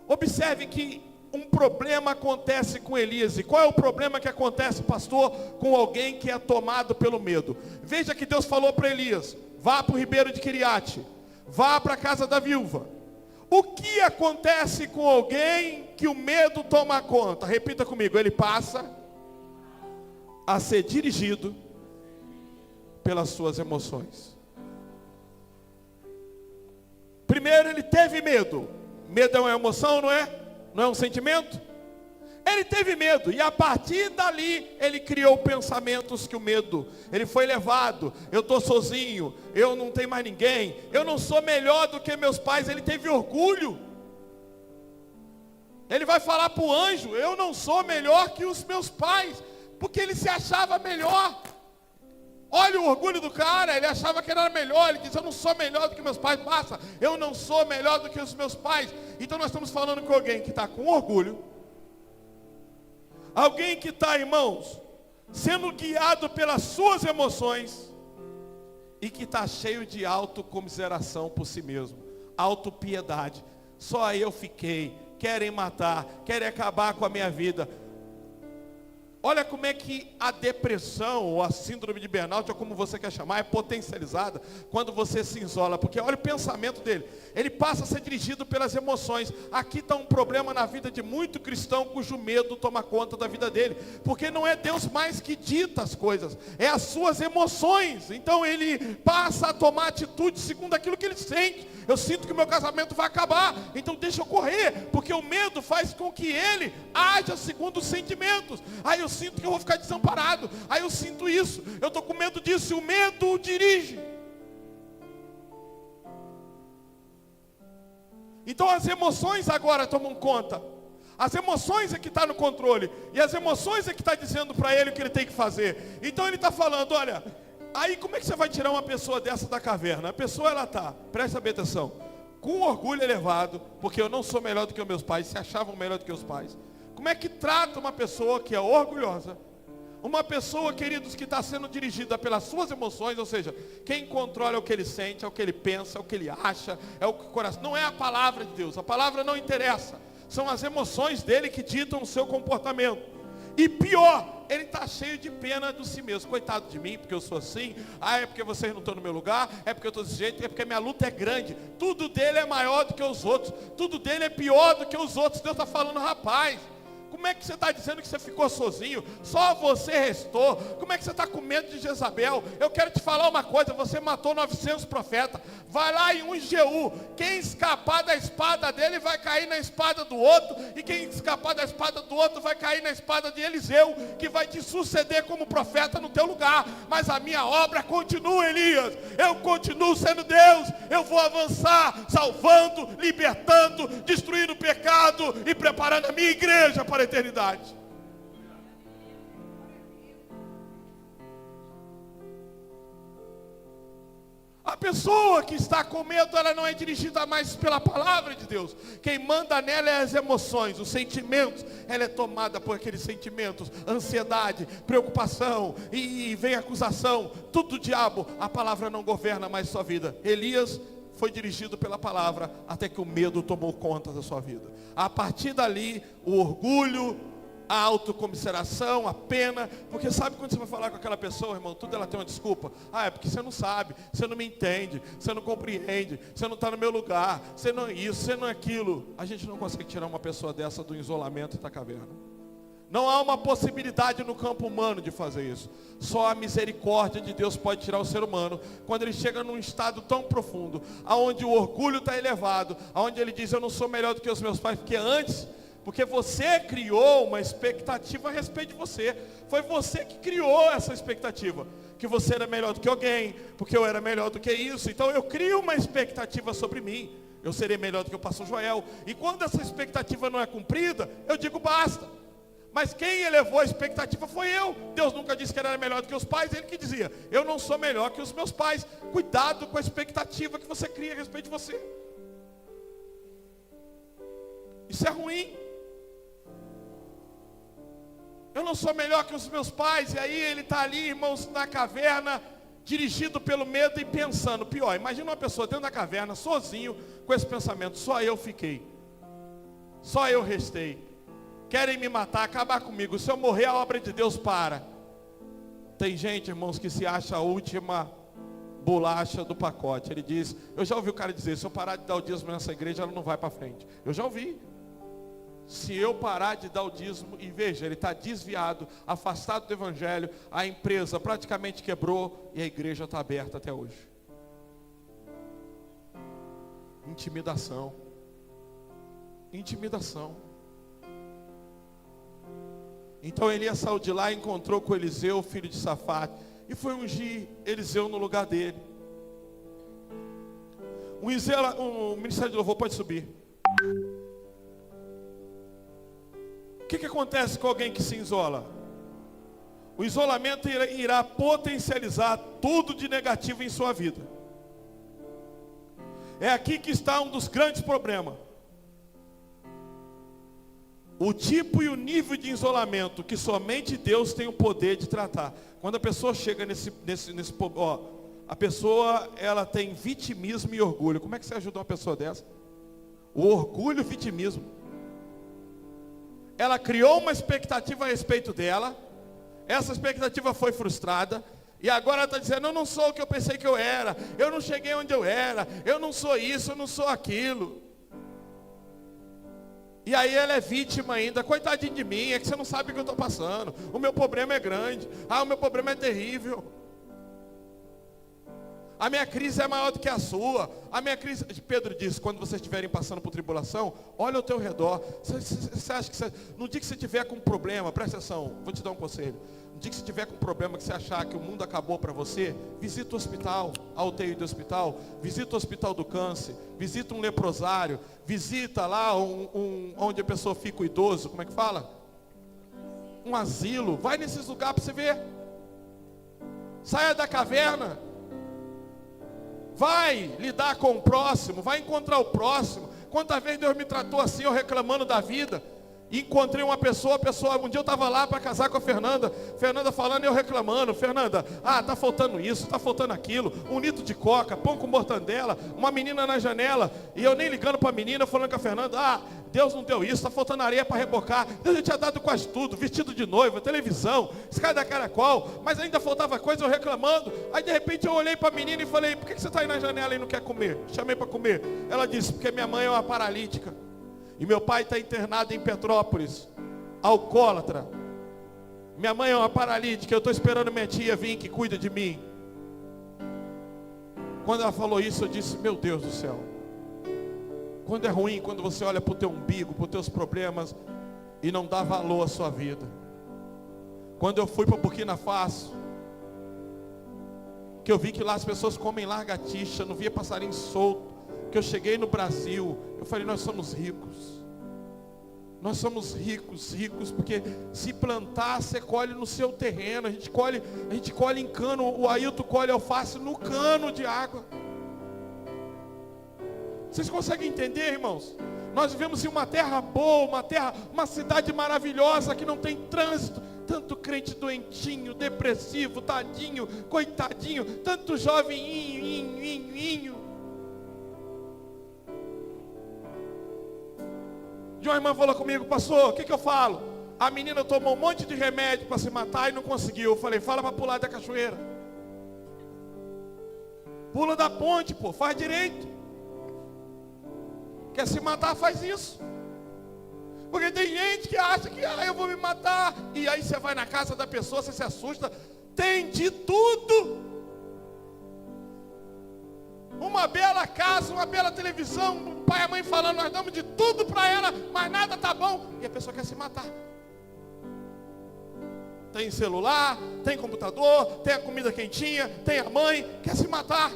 Observe que um problema acontece com Elias. E qual é o problema que acontece, pastor, com alguém que é tomado pelo medo? Veja que Deus falou para Elias: vá para o ribeiro de Quiriate, vá para a casa da viúva. O que acontece com alguém que o medo toma conta? Repita comigo: ele passa a ser dirigido pelas suas emoções. Primeiro, ele teve medo. Medo é uma emoção, não é? Não é um sentimento? Ele teve medo, e a partir dali, ele criou pensamentos que o medo, ele foi levado: eu estou sozinho, eu não tenho mais ninguém, eu não sou melhor do que meus pais. Ele teve orgulho. Ele vai falar para o anjo: eu não sou melhor que os meus pais. Porque ele se achava melhor. Olha o orgulho do cara, ele achava que era melhor, ele diz, eu não sou melhor do que meus pais, passa, eu não sou melhor do que os meus pais. Então nós estamos falando com alguém que está com orgulho, alguém que está, irmãos, sendo guiado pelas suas emoções, e que está cheio de autocomiseração por si mesmo, autopiedade. Só eu fiquei, querem matar, querem acabar com a minha vida. Olha como é que a depressão, ou a síndrome de burnout, ou como você quer chamar, é potencializada quando você se isola. Porque olha o pensamento dele. Ele passa a ser dirigido pelas emoções. Aqui está um problema na vida de muito cristão, cujo medo toma conta da vida dele. Porque não é Deus mais que dita as coisas, é as suas emoções. Então ele passa a tomar atitude segundo aquilo que ele sente. Eu sinto que o meu casamento vai acabar, então deixa eu correr, porque o medo faz com que ele haja segundo os sentimentos. Aí eu sinto que eu vou ficar desamparado, aí eu sinto isso, eu estou com medo disso, e o medo o dirige. Então as emoções agora tomam conta. As emoções é que está no controle, e as emoções é que está dizendo para ele o que ele tem que fazer. Então ele está falando, olha... Aí como é que você vai tirar uma pessoa dessa da caverna? A pessoa ela está, presta bem atenção, com orgulho elevado, porque eu não sou melhor do que os meus pais, se achavam melhor do que os pais. Como é que trata uma pessoa que é orgulhosa? Uma pessoa, queridos, que está sendo dirigida pelas suas emoções, ou seja, quem controla é o que ele sente, é o que ele pensa, é o que ele acha, é o que o coração, não é a palavra de Deus, a palavra não interessa, são as emoções dele que ditam o seu comportamento. E pior, ele está cheio de pena de si mesmo. Coitado de mim, porque eu sou assim. Ah, é porque vocês não estão no meu lugar. É porque eu estou desse jeito. É porque a minha luta é grande. Tudo dele é maior do que os outros. Tudo dele é pior do que os outros. Deus está falando, rapaz, como é que você está dizendo que você ficou sozinho? Só você restou. Como é que você está com medo de Jezabel? Eu quero te falar uma coisa, você matou 900 profetas. Vai lá e unge Jeú. Quem escapar da espada dele vai cair na espada do outro. E quem escapar da espada do outro vai cair na espada de Eliseu, que vai te suceder como profeta no teu lugar. Mas a minha obra continua, Elias. Eu continuo sendo Deus. Eu vou avançar, salvando, libertando, destruindo o pecado e preparando a minha igreja para a eternidade. A pessoa que está com medo, ela não é dirigida mais pela palavra de Deus. Quem manda nela é as emoções, os sentimentos. Ela é tomada por aqueles sentimentos, ansiedade, preocupação, e vem acusação, tudo do diabo. A palavra não governa mais sua vida. Elias foi dirigido pela palavra, até que o medo tomou conta da sua vida. A partir dali, o orgulho, a autocomiseração, a pena, porque sabe quando você vai falar com aquela pessoa, irmão, tudo ela tem uma desculpa. Ah, é porque você não sabe, você não me entende, você não compreende, você não está no meu lugar, você não é isso, você não é aquilo. A gente não consegue tirar uma pessoa dessa do isolamento e da caverna. Não há uma possibilidade no campo humano de fazer isso. Só a misericórdia de Deus pode tirar o ser humano quando ele chega num estado tão profundo, aonde o orgulho está elevado, aonde ele diz, eu não sou melhor do que os meus pais, porque você criou uma expectativa a respeito de você. Foi você que criou essa expectativa, que você era melhor do que alguém, porque eu era melhor do que isso. Então eu crio uma expectativa sobre mim. Eu serei melhor do que o pastor Joel. E quando essa expectativa não é cumprida, eu digo basta. Mas quem elevou a expectativa foi eu. Deus nunca disse que ele era melhor do que os pais. Ele que dizia, eu não sou melhor que os meus pais. Cuidado com a expectativa que você cria a respeito de você. Isso é ruim. Eu não sou melhor que os meus pais. E aí ele está ali, irmãos, na caverna, dirigido pelo medo e pensando. Pior, imagina uma pessoa dentro da caverna, sozinho, com esse pensamento. Só eu fiquei. Só eu restei. Querem me matar, acabar comigo. Se eu morrer, a obra de Deus para. Tem gente, irmãos, que se acha a última bolacha do pacote. Ele diz, eu já ouvi o cara dizer, se eu parar de dar o dízimo nessa igreja, ela não vai para frente. Eu já ouvi. Se eu parar de dar o dízimo, e veja, ele está desviado, afastado do evangelho, a empresa praticamente quebrou e a igreja está aberta até hoje. Intimidação. Intimidação. Então Elias saiu de lá e encontrou com Eliseu, filho de Safate, e foi ungir Eliseu no lugar dele. O ministério de louvor pode subir. O que acontece com alguém que se isola? O isolamento irá potencializar tudo de negativo em sua vida. É aqui que está um dos grandes problemas. O tipo e o nível de isolamento que somente Deus tem o poder de tratar. Quando a pessoa chega a pessoa, ela tem vitimismo e orgulho. Como é que você ajuda uma pessoa dessa? O orgulho e o vitimismo. Ela criou uma expectativa a respeito dela. Essa expectativa foi frustrada. E agora ela está dizendo, eu não sou o que eu pensei que eu era. Eu não cheguei onde eu era. Eu não sou isso, eu não sou aquilo. E aí ela é vítima ainda. Coitadinho de mim, é que você não sabe o que eu estou passando. O meu problema é grande. O meu problema é terrível. A minha crise é maior do que a sua. A minha crise, Pedro disse, quando vocês estiverem passando por tribulação, olha ao teu redor. Você acha que no dia que você estiver com um problema, presta atenção, vou te dar um conselho. No dia que você estiver com um problema, que você achar que o mundo acabou para você, visita o hospital, a UTI do hospital, visita o hospital do câncer, visita um leprosário, visita lá onde a pessoa fica o idoso, como é que fala? Um asilo. Vai nesses lugares para você ver. Saia da caverna. Vai lidar com o próximo, vai encontrar o próximo. Quantas vezes Deus me tratou assim, eu reclamando da vida. E encontrei uma pessoa, um dia eu estava lá para casar com a Fernanda falando e eu reclamando, Fernanda, tá faltando isso, tá faltando aquilo, um litro de coca, pão com mortandela, uma menina na janela, e eu nem ligando para a menina, falando com a Fernanda, Deus não deu isso, tá faltando areia para rebocar, Deus já tinha dado quase tudo, vestido de noiva, televisão, Sky da Caracol, mas ainda faltava coisa, eu reclamando. Aí de repente eu olhei para a menina e falei, por que você está aí na janela e não quer comer? Chamei para comer. Ela disse, porque minha mãe é uma paralítica. E meu pai está internado em Petrópolis, alcoólatra. Minha mãe é uma paralítica, eu estou esperando minha tia vir que cuida de mim. Quando ela falou isso, eu disse, meu Deus do céu. Quando é ruim, quando você olha para o teu umbigo, para os teus problemas, e não dá valor à sua vida. Quando eu fui para Burkina Faso, que eu vi que lá as pessoas comem lagartixa, não via passarinho solto. Que eu cheguei no Brasil, eu falei, nós somos ricos. Nós somos ricos, porque se plantar, você colhe no seu terreno. A gente colhe em cano, o Ailton colhe alface no cano de água. Vocês conseguem entender, irmãos? Nós vivemos em uma terra boa, uma cidade maravilhosa que não tem trânsito. Tanto crente doentinho, depressivo, tadinho, coitadinho, tanto jovem. Uma irmã falou comigo, pastor, o que eu falo? A menina tomou um monte de remédio para se matar e não conseguiu. Eu falei, fala para pular da cachoeira. Pula da ponte, faz direito. Quer se matar, faz isso. Porque tem gente que acha que eu vou me matar. E aí você vai na casa da pessoa, você se assusta. Tem de tudo. Uma bela casa, uma bela televisão, o pai e a mãe falando, nós damos de tudo para ela, mas nada tá bom. E a pessoa quer se matar. Tem celular, tem computador, tem a comida quentinha, tem a mãe, quer se matar.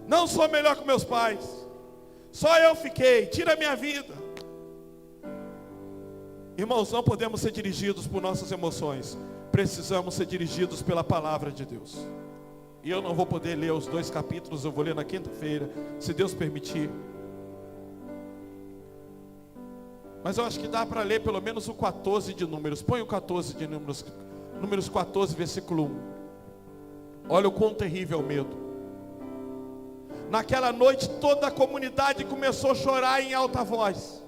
Não sou melhor que meus pais. Só eu fiquei, tira a minha vida. Irmãos, não podemos ser dirigidos por nossas emoções. Precisamos ser dirigidos pela palavra de Deus. E eu não vou poder ler os 2 capítulos, eu vou ler na quinta-feira, se Deus permitir. Mas eu acho que dá para ler pelo menos o 14 de Números. Põe o 14 de Números, Números 14, versículo 1. Olha o quão terrível é o medo. Naquela noite toda a comunidade começou a chorar em alta voz.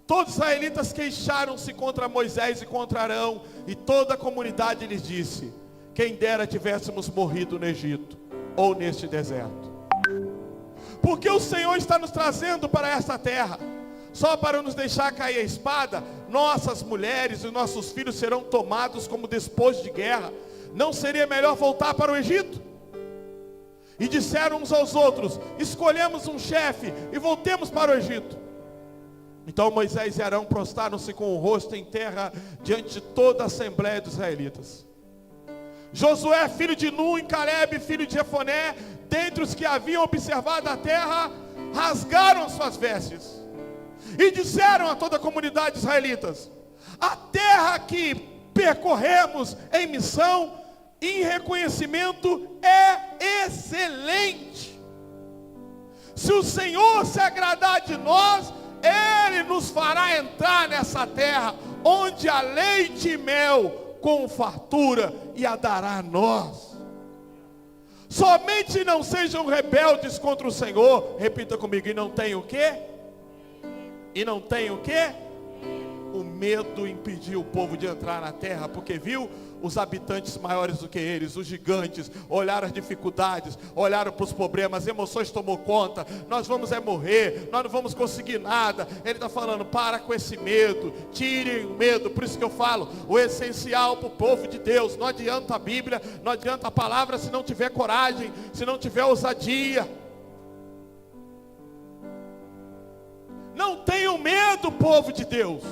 Todos os israelitas queixaram-se contra Moisés e contra Arão, e toda a comunidade lhes disse, quem dera tivéssemos morrido no Egito, ou neste deserto. Porque o Senhor está nos trazendo para esta terra, só para nos deixar cair a espada. Nossas mulheres e nossos filhos serão tomados como despojo de guerra. Não seria melhor voltar para o Egito? E disseram uns aos outros, escolhemos um chefe e voltemos para o Egito. Então Moisés e Arão prostraram-se com o rosto em terra diante de toda a assembleia dos israelitas. Josué, filho de Nun, e Caleb, filho de Jefoné, dentre os que haviam observado a terra, rasgaram suas vestes E disseram a toda a comunidade israelitas: a terra que percorremos em missão, em reconhecimento, é excelente. Se o Senhor se agradar de nós, Ele nos fará entrar nessa terra, onde há leite e mel, com fartura, e a dará a nós. Somente não sejam rebeldes contra o Senhor. Repita comigo: e não tem o quê? E não tem o quê? O medo impediu o povo de entrar na terra, porque viu os habitantes maiores do que eles, os gigantes, olharam as dificuldades, olharam para os problemas, as emoções tomou conta. Nós vamos morrer, nós não vamos conseguir nada. Ele está falando: para com esse medo, tirem o medo. Por isso que eu falo, o essencial para o povo de Deus, não adianta a Bíblia, não adianta a palavra, se não tiver coragem, se não tiver ousadia. Não tenham medo, povo de Deus,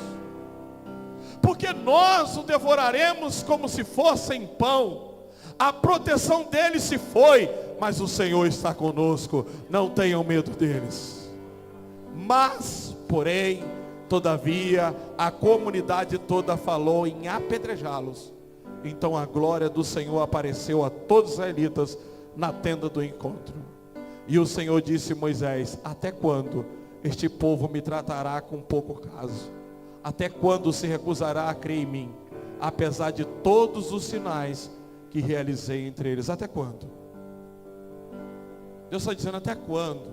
porque nós o devoraremos como se fossem pão. A proteção deles se foi, mas o Senhor está conosco. Não tenham medo deles. Mas, porém, todavia, a comunidade toda falou em apedrejá-los. Então a glória do Senhor apareceu a todos os israelitas na tenda do encontro. E o Senhor disse a Moisés: até quando este povo me tratará com pouco caso? Até quando se recusará a crer em mim, apesar de todos os sinais que realizei entre eles? Até quando? Deus está dizendo: até quando?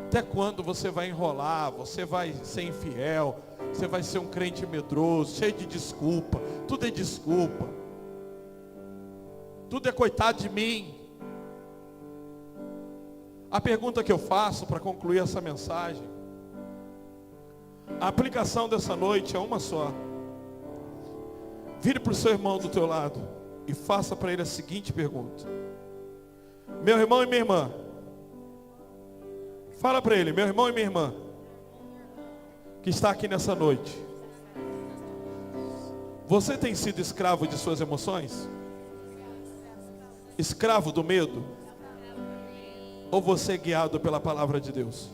Até quando você vai enrolar, você vai ser infiel, você vai ser um crente medroso, cheio de desculpa? Tudo é desculpa, tudo é coitado de mim. A pergunta que eu faço para concluir essa mensagem, a aplicação dessa noite é uma só. Vire para o seu irmão do teu lado e faça para ele a seguinte pergunta: meu irmão e minha irmã, fala para ele: meu irmão e minha irmã, que está aqui nessa noite, você tem sido escravo de suas emoções? Escravo do medo? Ou você é guiado pela palavra de Deus?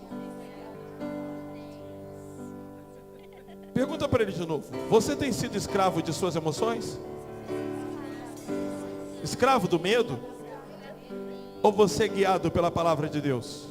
Pergunta para ele de novo: você tem sido escravo de suas emoções? Escravo do medo? Ou você é guiado pela palavra de Deus?